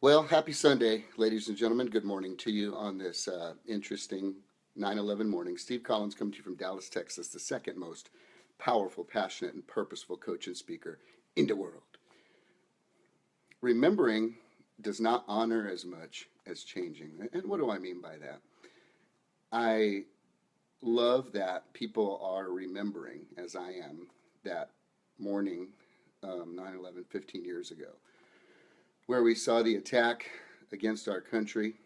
Well, happy Sunday, ladies and gentlemen. Good morning to you on this interesting 9/11 morning. Steve Collins coming to you from Dallas, Texas, the second most powerful, passionate, and purposeful coach and speaker in the world. Remembering does not honor as much as changing. And what do I mean by that? I love that people are remembering, as I am, that morning, 9/11, 15 years ago, where we saw the attack against our country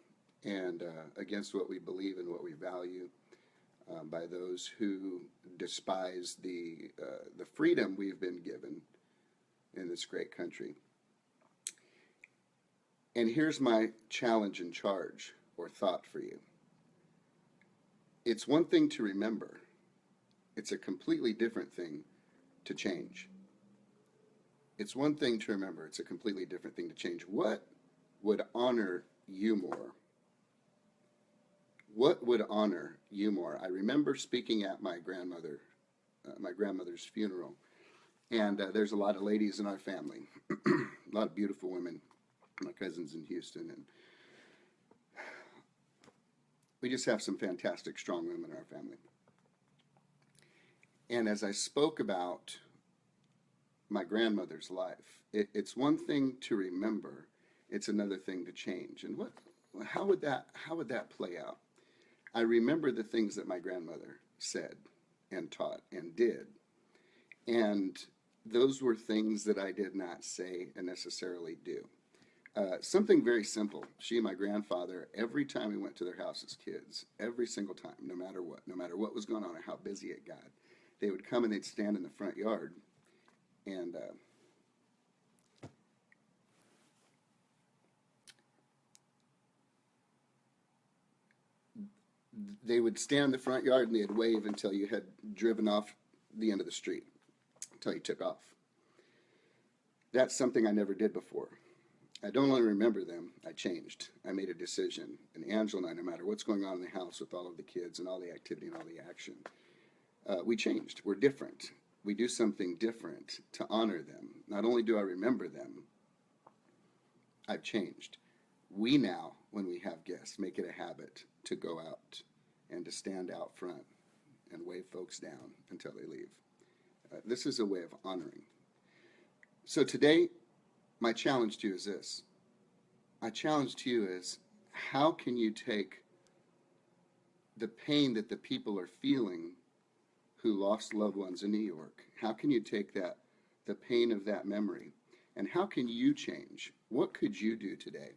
and against what we believe and what we value by those who despise the freedom we've been given in this great country. And here's my challenge and charge or thought for you. It's one thing to remember. It's a completely different thing to change. It's one thing to remember. It's a completely different thing to change. What would honor you more? What would honor you more? I remember speaking at my grandmother's funeral, and there's a lot of ladies in our family, a lot of beautiful women, my cousins in Houston, and we just have some fantastic, strong women in our family. And as I spoke about my grandmother's life, it's one thing to remember, it's another thing to change. And how would that play out? I remember the things that my grandmother said and taught and did, and those were things that I did not say and necessarily do. Something very simple. She and my grandfather, every time we went to their house as kids, every single time, no matter what was going on or how busy it got, they would come and they'd stand in the front yard and they would stand in the front yard and they'd wave until you had driven off the end of the street, until you took off. That's something I never did before. I don't only remember them, I changed. I made a decision. And Angela and I, no matter what's going on in the house with all of the kids and all the activity and all the action, we changed. We're different. We do something different to honor them. Not only do I remember them, I've changed. We now, when we have guests, make it a habit to go out and to stand out front and wave folks down until they leave. This is a way of honoring. So today, my challenge to you is this. My challenge to you is, how can you take the pain that the people are feeling who lost loved ones in New York? How can you take the pain of that memory, and how can you change? What could you do today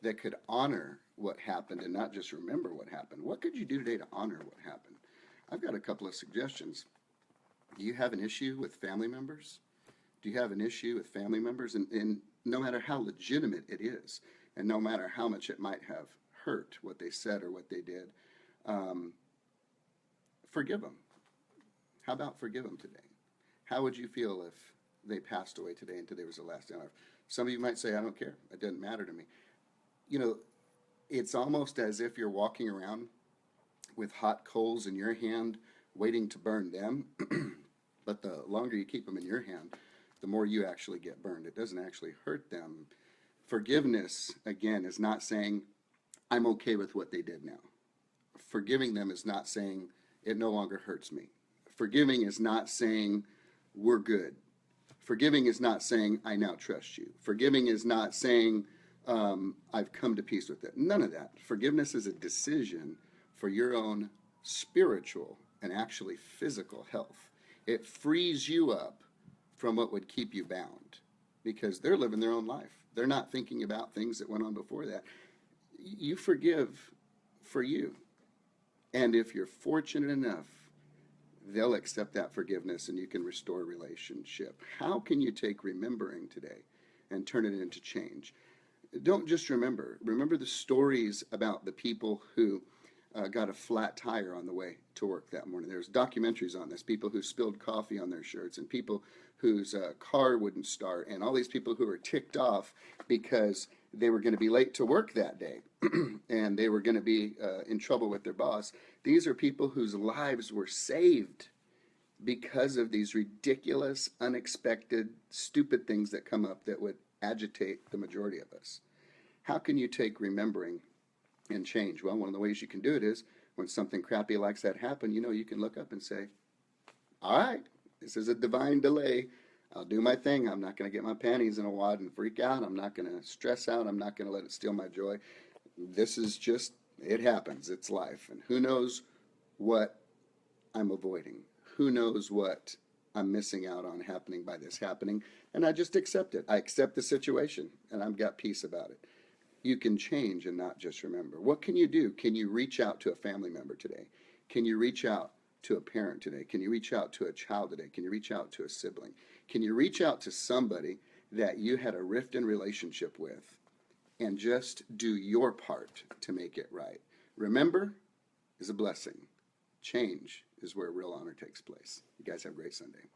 that could honor what happened and not just remember what happened? What could you do today to honor what happened? I've got a couple of suggestions. Do you have an issue with family members? Do you have an issue with family members? And no matter how legitimate it is, and no matter how much it might have hurt what they said or what they did, forgive them. How about forgive them today? How would you feel if they passed away today and today was the last day on earth? Some of you might say, I don't care. It doesn't matter to me. You know, it's almost as if you're walking around with hot coals in your hand, waiting to burn them. But the longer you keep them in your hand, the more you actually get burned. It doesn't actually hurt them. Forgiveness, again, is not saying, I'm okay with what they did now. Forgiving them is not saying, it no longer hurts me. Forgiving is not saying, we're good. Forgiving is not saying, I now trust you. Forgiving is not saying, I've come to peace with it. None of that. Forgiveness is a decision for your own spiritual and actually physical health. It frees you up from what would keep you bound, because they're living their own life. They're not thinking about things that went on before that. You forgive for you. And if you're fortunate enough, they'll accept that forgiveness and you can restore a relationship. How can you take remembering today and turn it into change? Don't just remember. Remember the stories about the people who got a flat tire on the way to work that morning. There's documentaries on this. People who spilled coffee on their shirts, and people whose car wouldn't start, and all these people who were ticked off because they were going to be late to work that day and they were going to be in trouble with their boss. These are people whose lives were saved because of these ridiculous, unexpected, stupid things that come up that would agitate the majority of us. How can you take remembering and change? Well, one of the ways you can do it is when something crappy like that happen, you can look up and say, all right, this is a divine delay. I'll do my thing. I'm not going to get my panties in a wad and freak out. I'm not going to stress out. I'm not going to let it steal my joy. This is just, it happens. It's life. And who knows what I'm avoiding? Who knows what I'm missing out on happening by this happening? And I just accept it. I accept the situation and I've got peace about it. You can change and not just remember. What can you do? Can you reach out to a family member today? Can you reach out to a parent today? Can you reach out to a child today? Can you reach out to a sibling? Can you reach out to somebody that you had a rift in relationship with and just do your part to make it right? Remember is a blessing. Change is where real honor takes place. You guys have a great Sunday.